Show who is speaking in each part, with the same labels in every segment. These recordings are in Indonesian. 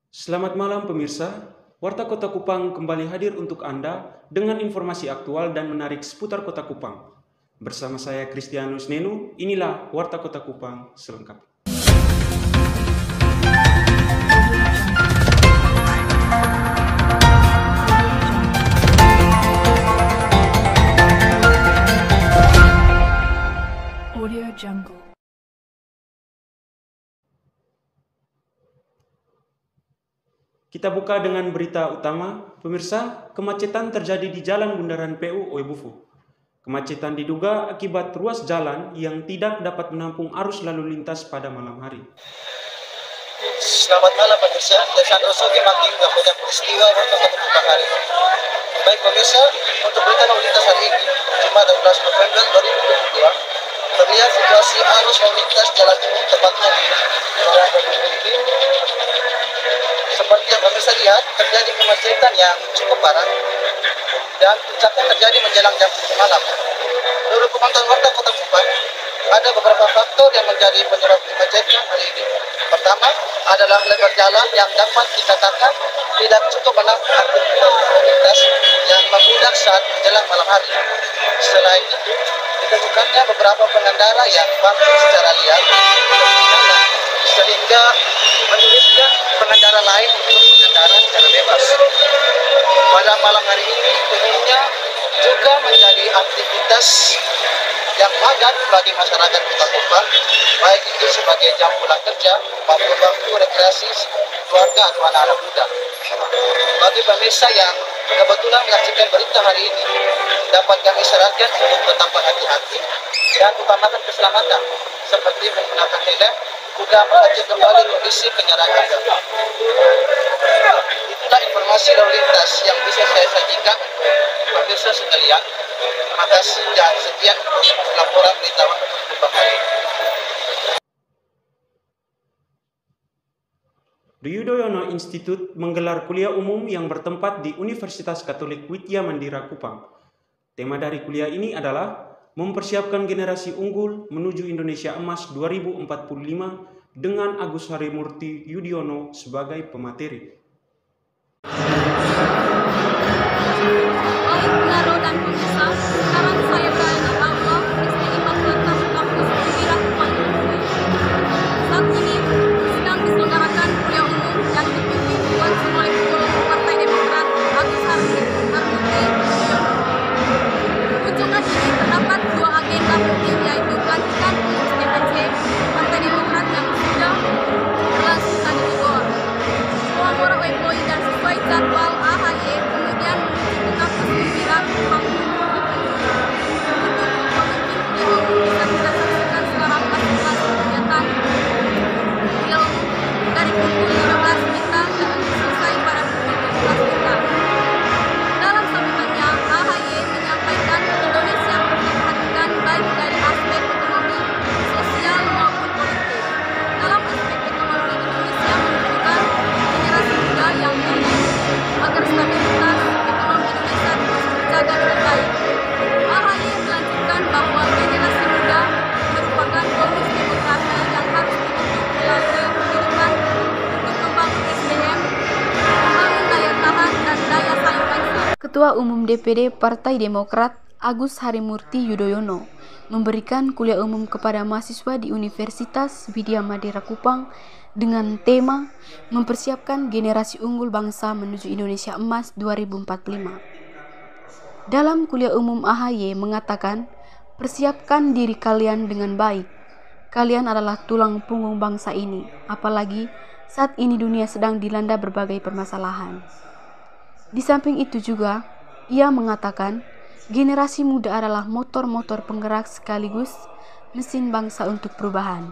Speaker 1: Selamat malam pemirsa, Warta Kota Kupang kembali hadir untuk Anda dengan informasi aktual dan menarik seputar Kota Kupang. Bersama saya Kristianus Nenu, inilah Warta Kota Kupang selengkapnya.
Speaker 2: Audio Jungle.
Speaker 1: Kita buka dengan berita utama. Pemirsa, kemacetan terjadi di Jalan Bundaran PU Oebufu. Kemacetan diduga akibat ruas jalan yang tidak dapat menampung arus lalu lintas pada malam hari.
Speaker 3: Selamat malam pemirsa, saya Osoki Maki melaporkan peristiwa Warta Kota Kupang hari ini. Baik pemirsa, untuk berita lalu lintas hari ini, Jumat 12 November 2022, terlihat situasi arus lalu lintas jalan umum tepatnya di Jalan ini. Seperti yang pemirsa lihat, terjadi kemacetan yang cukup parah dan puncaknya terjadi menjelang jam 10 malam. Menurut pemantauan Warta Kota Kupang, ada beberapa faktor yang menjadi penyebab kemacetan hari ini. Pertama adalah lebar jalan yang dapat dikatakan tidak cukup menampung aktivitas lalu lintas yang membludak saat menjelang malam hari. Selain itu, ditemukannya beberapa pengendara yang parkir secara liar sehingga menyulitkan pengendara lain untuk mengendara secara bebas. Pada malam hari ini umumnya juga menjadi aktivitas yang padat bagi masyarakat Kota Kupang, baik itu sebagai jam pulang kerja maupun waktu rekreasi keluarga atau anak-anak muda. Bagi pemirsa yang kebetulan menyaksikan berita hari ini, dapat kami sarankan untuk tetap hati-hati dan utamakan keselamatan, seperti menggunakan helm guna mengecek kembali kondisi kendaraan Anda. Itulah informasi lalu lintas yang bisa saya sajikan untuk pemirsa sekalian. Terima kasih dan sekian untuk laporan berita Warta Kota Kupang hari ini.
Speaker 1: The Yudhoyono Institute menggelar kuliah umum yang bertempat di Universitas Katolik Widya Mandira Kupang. Tema dari kuliah ini adalah mempersiapkan generasi unggul menuju Indonesia Emas 2045 dengan Agus Harimurti Yudhoyono sebagai pemateri.
Speaker 4: Dan pemirsa, sekarang saya berada di aula STI Fakultas Kampus Unira Kupang. Saat ini sedang diselenggarakan kuliah umum yang dipimpin Tuan Sumoleh Partai Demokrat Agus Harimurti Yudhoyono. Kunjungan ini terdapat dua agenda penting, yaitu pelantikan pengurus DPC Partai Demokrat yang sudah berlangsung tadi di Bogor. Semua para employee dan sesuai jadwal AHY kemudian menuju ke kampus Unira Kupang. Bisa kita saksikan secara masing-masing kegiatan kuliah umum dari pukul 15 Wita dan selesai pada pukul 17 Wita. Dalam sambutannya, AHY menyampaikan Indonesia perlu diperhatikan baik dari aspek ekonomi, sosial maupun politik. Dalam aspek ekonomi, Indonesia membutuhkan generasi muda yang unggul agar stabilitas ekonomi Indonesia terus terjaga dengan baik. AHY melanjutkan bahwa generasi muda merupakan bonus demokrasi yang harus dibentuk melalui pendidikan untuk membangun SDM, membangun daya tahan dan daya saing bangsa.
Speaker 2: Ketua Umum DPD Partai Demokrat Agus Harimurti Yudhoyono memberikan kuliah umum kepada mahasiswa di Universitas Widya Mandira Kupang dengan tema mempersiapkan generasi unggul bangsa menuju Indonesia Emas 2045. Dalam kuliah umum AHY mengatakan, persiapkan diri kalian dengan baik. Kalian adalah tulang punggung bangsa ini, apalagi saat ini dunia sedang dilanda berbagai permasalahan. Di samping itu juga, ia mengatakan, generasi muda adalah motor-motor penggerak sekaligus mesin bangsa untuk perubahan.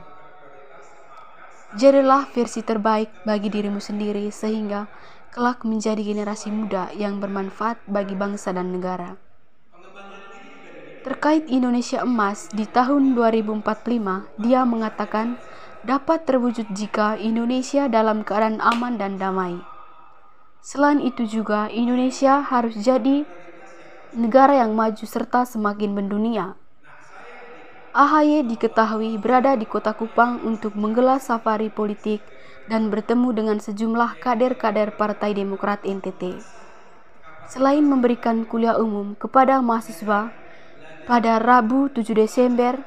Speaker 2: Jadilah versi terbaik bagi dirimu sendiri sehingga kelak menjadi generasi muda yang bermanfaat bagi bangsa dan negara. Terkait Indonesia Emas di tahun 2045, dia mengatakan dapat terwujud jika Indonesia dalam keadaan aman dan damai. Selain itu juga, Indonesia harus jadi negara yang maju serta semakin mendunia. AHY diketahui berada di Kota Kupang untuk menggelar safari politik dan bertemu dengan sejumlah kader-kader Partai Demokrat NTT. Selain memberikan kuliah umum kepada mahasiswa, pada Rabu 7 Desember,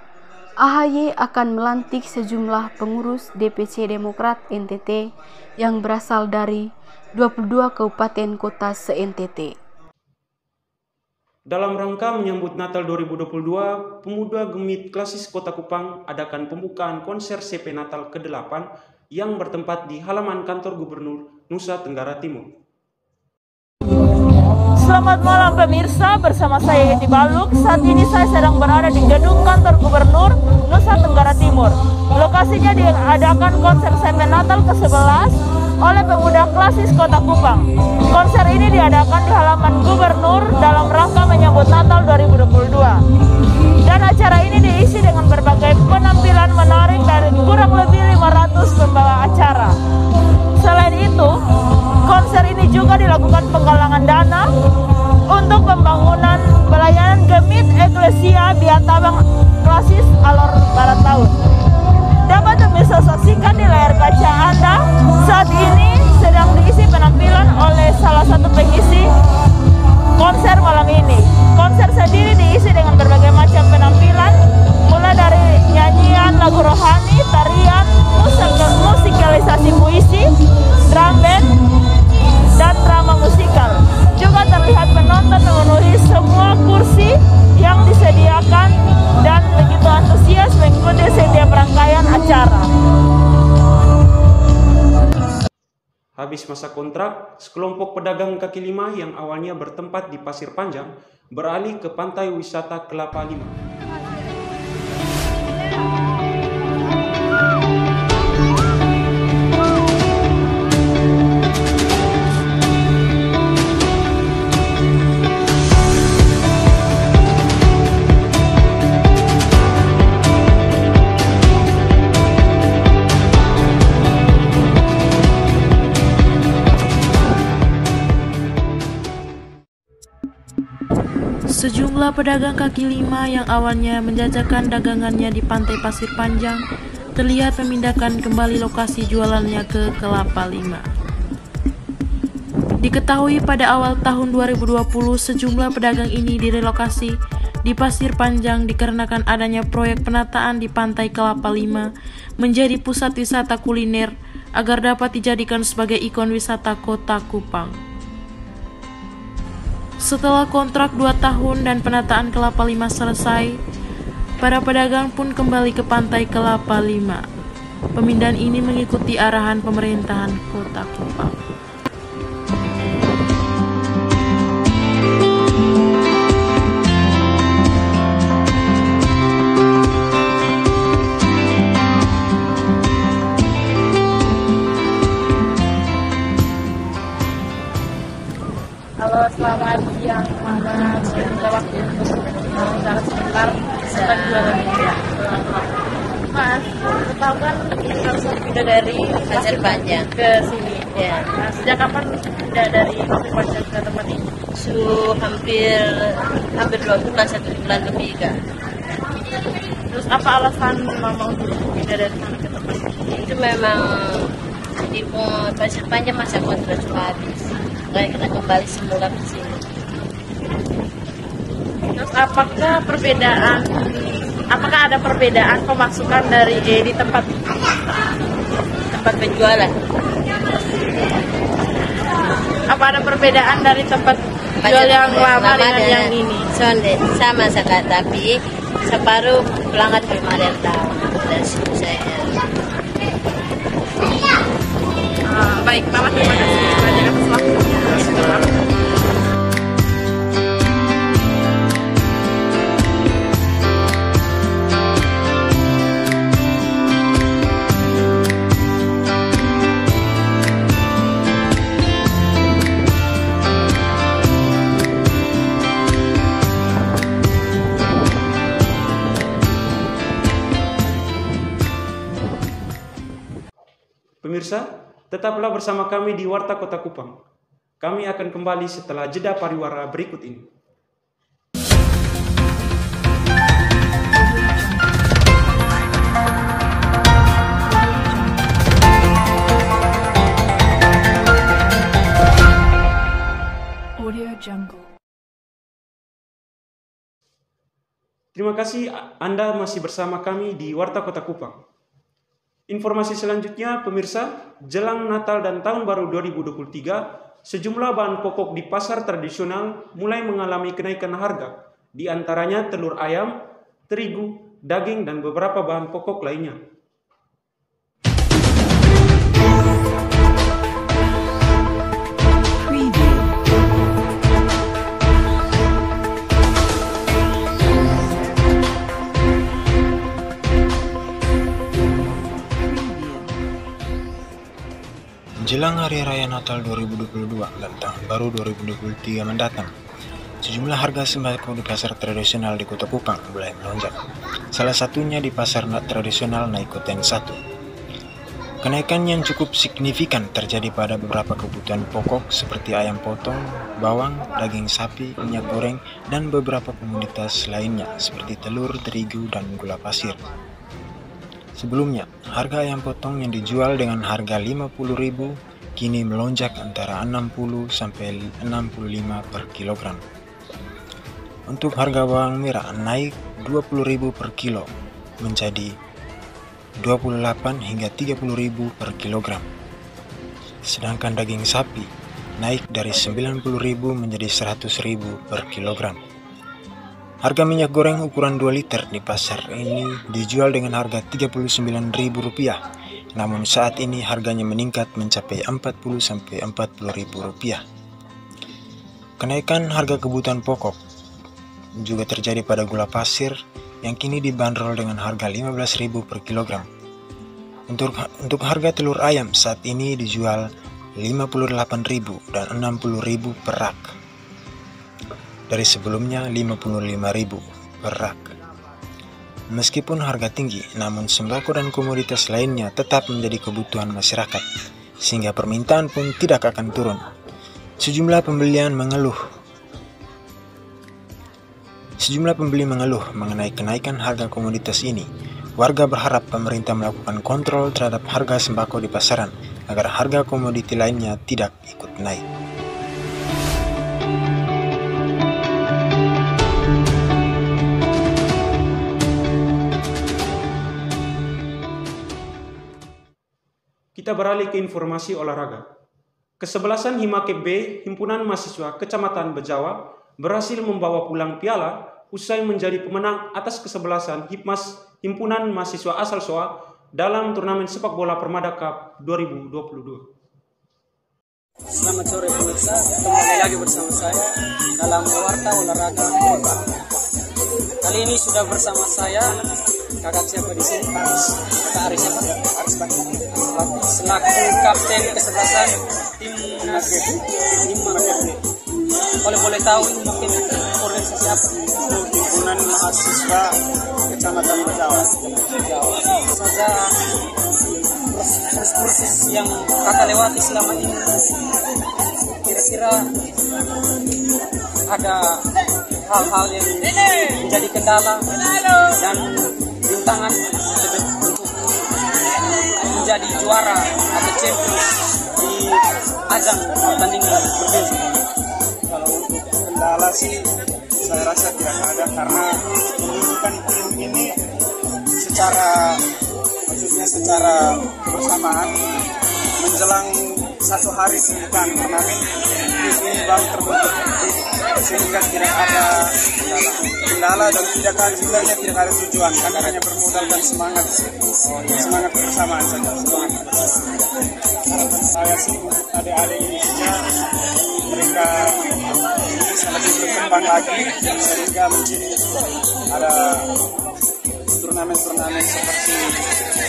Speaker 2: AHY akan melantik sejumlah pengurus DPC Demokrat NTT yang berasal dari 22 kabupaten kota se-NTT.
Speaker 1: Dalam rangka menyambut Natal 2022, Pemuda Gemit Klasis Kota Kupang adakan pembukaan konser CP Natal ke-8 yang bertempat di halaman kantor Gubernur Nusa Tenggara Timur.
Speaker 5: Selamat malam pemirsa, bersama saya Yeti Baluk. Saat ini saya sedang berada di gedung kantor Gubernur Nusa Tenggara Timur. Lokasinya diadakan konser CP Natal ke-11 oleh Pemuda Klasis Kota Kupang. Konser ini diadakan di halaman Gubernur dalam rangka menyambut Natal 2022. Dan acara ini diisi dengan berbagai penampilan menarik dari kurang lebih 500 pembawa acara. Selain itu, konser ini juga dilakukan penggalangan dana untuk pembangunan pelayanan Gemit Eklesia Biatabang Klasis Alor Barat Laut. Dapat bisa saksikan di layar kaca Anda, saat ini sedang diisi penampilan oleh salah satu pengisi konser malam ini. Konser sendiri diisi dengan berbagai macam penampilan, mulai dari nyanyian lagu rohani, tarian, musikalisasi puisi, drum band, dan drama musikal. Juga terlihat penonton memenuhi semua kursi yang disediakan dan begitu antusias mengikuti setiap rangkaian acara.
Speaker 1: Habis masa kontrak, sekelompok pedagang kaki lima yang awalnya bertempat di Pasir Panjang beralih ke pantai wisata Kelapa Lima.
Speaker 6: Sejumlah pedagang kaki lima yang awalnya menjajakan dagangannya di pantai Pasir Panjang terlihat memindahkan kembali lokasi jualannya ke Kelapa Lima. Diketahui pada awal tahun 2020 sejumlah pedagang ini direlokasi di Pasir Panjang dikarenakan adanya proyek penataan di pantai Kelapa Lima menjadi pusat wisata kuliner agar dapat dijadikan sebagai ikon wisata Kota Kupang. Setelah kontrak 2 tahun dan penataan Kelapa Lima selesai, para pedagang pun kembali ke pantai Kelapa Lima. Pemindahan ini mengikuti arahan pemerintahan Kota Kupang.
Speaker 5: Halo, selamat siang, Mama. Sudah waktu untuk bicara sebentar tentang jualan ini. Mas, tahu kan kita dari Pasir Panjang ke sini. Ya. Nah, sejak kapan pindah dari Pasir Panjang ke tempat ini?
Speaker 7: Hampir 2 bulan, 1 bulan lebih kan.
Speaker 5: Terus apa alasan Mama untuk pindah dari sana ke tempat ini?
Speaker 7: Itu memang di Pasir Panjang masa kontrak sudah habis. Kita kembali semula ke sini.
Speaker 5: Terus apakah ada perbedaan pemasukan dari di tempat
Speaker 7: penjualan?
Speaker 5: Apa ada perbedaan dari tempat jual yang lama dengan yang ini?
Speaker 7: Sama sekali, tapi separuh pelanggan belum ada yang tahu dari situ saya.
Speaker 5: Baik, Mama, terima kasih banyak atas waktunya.
Speaker 1: Pemirsa, tetaplah bersama kami di Warta Kota Kupang. Kami akan kembali setelah jeda pariwara berikut ini.
Speaker 8: Jungle.
Speaker 1: Terima kasih Anda masih bersama kami di Warta Kota Kupang. Informasi selanjutnya, pemirsa, jelang Natal dan Tahun Baru 2023, sejumlah bahan pokok di pasar tradisional mulai mengalami kenaikan harga, di antaranya telur ayam, terigu, daging, dan beberapa bahan pokok lainnya.
Speaker 9: Menjelang Hari Raya Natal 2022 dan Tahun Baru 2023 mendatang, sejumlah harga sembako di pasar tradisional di Kota Kupang mulai melonjak. Salah satunya di pasar tradisional Naikoten 1. Kenaikan yang cukup signifikan terjadi pada beberapa kebutuhan pokok seperti ayam potong, bawang, daging sapi, minyak goreng, dan beberapa komoditas lainnya seperti telur, terigu, dan gula pasir. Sebelumnya, harga ayam potong yang dijual dengan harga 50.000 kini melonjak antara 60 sampai 65 per kilogram. Untuk harga bawang merah naik 20.000 per kilo menjadi 28 hingga 30.000 per kilogram. Sedangkan daging sapi naik dari 90.000 menjadi 100.000 per kilogram. Harga minyak goreng ukuran 2 liter di pasar ini dijual dengan harga Rp39.000, namun saat ini harganya meningkat mencapai Rp40-Rp40.000. Kenaikan harga kebutuhan pokok juga terjadi pada gula pasir yang kini dibanderol dengan harga Rp15.000 per kilogram. Untuk harga telur ayam saat ini dijual Rp58.000 dan Rp60.000 per rak, dari sebelumnya Rp55.000 per rak. Meskipun harga tinggi, namun sembako dan komoditas lainnya tetap menjadi kebutuhan masyarakat, sehingga permintaan pun tidak akan turun. Sejumlah pembeli mengeluh mengenai kenaikan harga komoditas ini. Warga berharap pemerintah melakukan kontrol terhadap harga sembako di pasaran, agar harga komoditi lainnya tidak ikut naik.
Speaker 1: Kita beralih ke informasi olahraga. Kesebelasan Himakep B, Himpunan Mahasiswa Kecamatan Bejawa, berhasil membawa pulang piala usai menjadi pemenang atas kesebelasan Hipmas Himpunan Mahasiswa Asal SOA dalam turnamen sepak bola Permada Cup 2022.
Speaker 10: Selamat sore pemirsa, kembali lagi bersama saya dalam Warta Olahraga Kota. Kali ini sudah bersama saya kakak siapa di sini? Kakak Aris siapa? Aris Bakti. Selaku kapten kesebelasan timnas Himakep. Kalau boleh tahu ini mungkin organisasi apa?
Speaker 11: Himpunan Mahasiswa Kecamatan Bejawa.
Speaker 10: Saja proses yang kakak lewati selama ini, kira-kira ada hal-hal yang menjadi kendala dan rintangan untuk menjadi juara atau champion di ajang pertandingan bergensi.
Speaker 11: Kalau untuk kendala sih saya rasa tidak ada, karena pendidikan tim ini secara kebersamaan menjelang satu hari sebelum turnamen ini baru terbentuk, sehingga tidak ada kendala dan tidak ada tujuan, karena hanya bermodalkan semangat kebersamaan saja. Harapan saya sih untuk adik-adik Indonesia, mereka bisa lebih berkembang lagi sehingga mungkin ada turnamen-turnamen seperti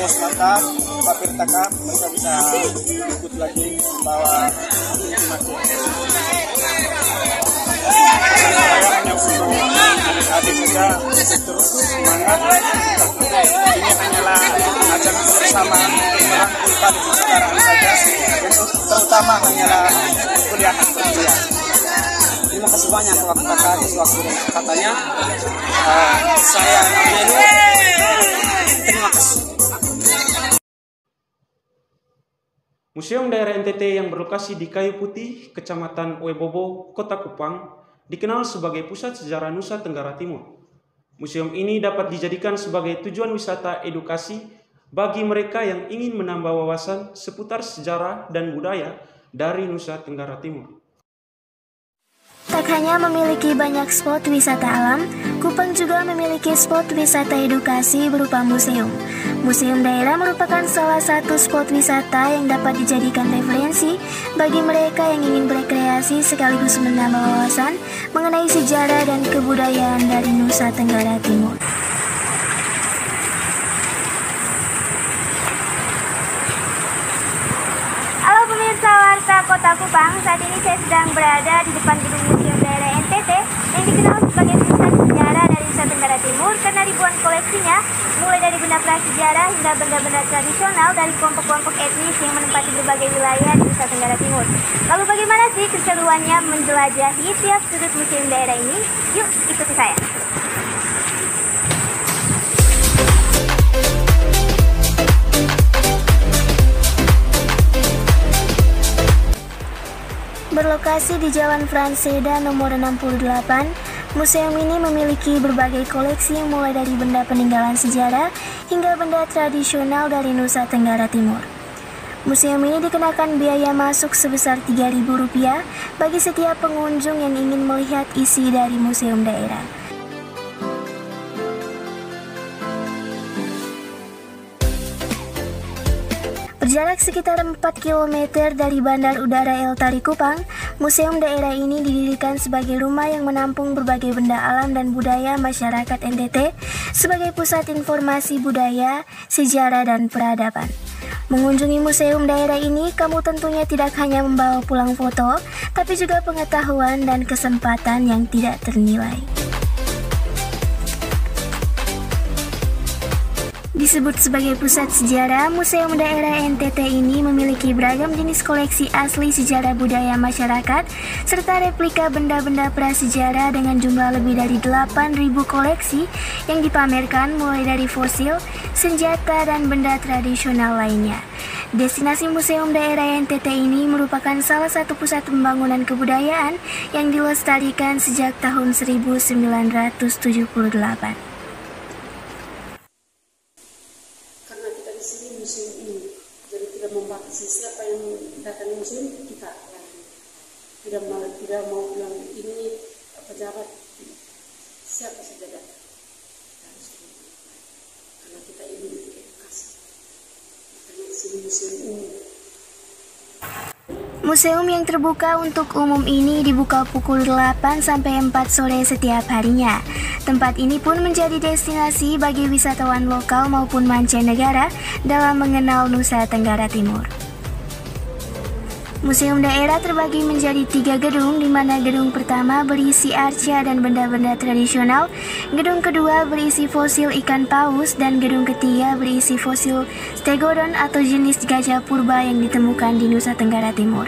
Speaker 11: Posmata, Papirta Cup, mereka bisa ikut lagi membawa Himakep. Saya hanya untuk adik-adik saja terus semangat. Ini hanyalah ajang kebersamaan untuk merangkul pada kesetaraan saja, dan terutama hanyalah kuliah.
Speaker 10: Terima kasih banyak waktu kakak atas waktu katanya. Saya Melu. Terima kasih.
Speaker 1: Museum Daerah NTT yang berlokasi di Kayu Putih, Kecamatan Webobo, Kota Kupang, dikenal sebagai pusat sejarah Nusa Tenggara Timur. Museum ini dapat dijadikan sebagai tujuan wisata edukasi bagi mereka yang ingin menambah wawasan seputar sejarah dan budaya dari Nusa Tenggara Timur.
Speaker 8: Tak hanya memiliki banyak spot wisata alam, Kupang juga memiliki spot wisata edukasi berupa museum. Museum daerah merupakan salah satu spot wisata yang dapat dijadikan referensi bagi mereka yang ingin berekreasi sekaligus menambah wawasan mengenai sejarah dan kebudayaan dari Nusa Tenggara Timur.
Speaker 12: Halo pemirsa Warta Kota Kupang, saat ini saya sedang berada di depan gedung Museum Daerah NTT yang dikenal sebagai pusat sejarah dari Nusa Tenggara Timur karena ribuan koleksinya, mulai dari benda prasejarah hingga benda-benda tradisional dari kelompok-kelompok etnis yang menempati berbagai wilayah di Nusa Tenggara Timur. Lalu bagaimana sih keseruannya menjelajahi tiap sudut museum daerah ini? Yuk ikuti saya.
Speaker 8: Berlokasi di Jalan Franseda nomor 68, museum ini memiliki berbagai koleksi mulai dari benda peninggalan sejarah hingga benda tradisional dari Nusa Tenggara Timur. Museum ini dikenakan biaya masuk sebesar Rp3.000 bagi setiap pengunjung yang ingin melihat isi dari museum daerah. Berjarak sekitar 4 km dari Bandar Udara El Tari Kupang, museum daerah ini didirikan sebagai rumah yang menampung berbagai benda alam dan budaya masyarakat NTT sebagai pusat informasi budaya, sejarah, dan peradaban. Mengunjungi museum daerah ini, kamu tentunya tidak hanya membawa pulang foto, tapi juga pengetahuan dan kesempatan yang tidak ternilai. Disebut sebagai pusat sejarah, Museum Daerah NTT ini memiliki beragam jenis koleksi asli sejarah budaya masyarakat serta replika benda-benda prasejarah dengan jumlah lebih dari 8.000 koleksi yang dipamerkan mulai dari fosil, senjata, dan benda tradisional lainnya. Destinasi Museum Daerah NTT ini merupakan salah satu pusat pembangunan kebudayaan yang dilestarikan sejak tahun 1978.
Speaker 13: Museum ini, jadi tidak membatasi siapa yang datang ke museum kita tidak mau bilang ini pejabat, siapa saja datang karena kita ingin edukasi karena di museum ini.
Speaker 8: Museum yang terbuka untuk umum ini dibuka pukul 8 sampai 4 sore setiap harinya. Tempat ini pun menjadi destinasi bagi wisatawan lokal maupun mancanegara dalam mengenal Nusa Tenggara Timur. Museum daerah terbagi menjadi 3 gedung, di mana gedung pertama berisi arca dan benda-benda tradisional, gedung kedua berisi fosil ikan paus, dan gedung ketiga berisi fosil stegodon atau jenis gajah purba yang ditemukan di Nusa Tenggara Timur.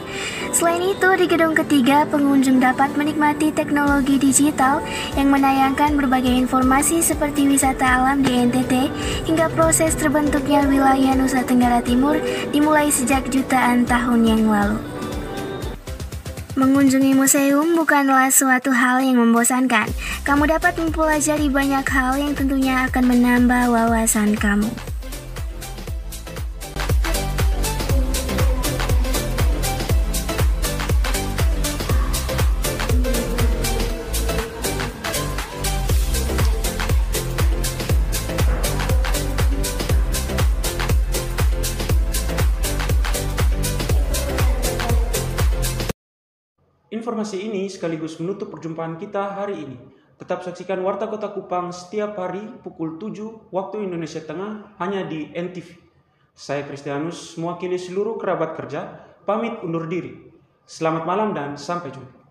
Speaker 8: Selain itu, di gedung ketiga pengunjung dapat menikmati teknologi digital yang menayangkan berbagai informasi seperti wisata alam di NTT hingga proses terbentuknya wilayah Nusa Tenggara Timur dimulai sejak jutaan tahun yang lalu. Mengunjungi museum bukanlah suatu hal yang membosankan. Kamu dapat mempelajari banyak hal yang tentunya akan menambah wawasan kamu.
Speaker 1: Informasi ini sekaligus menutup perjumpaan kita hari ini. Tetap saksikan Warta Kota Kupang setiap hari pukul 7 waktu Indonesia Tengah hanya di NTV. Saya Kristianus, mewakili seluruh kerabat kerja, pamit undur diri. Selamat malam dan sampai jumpa.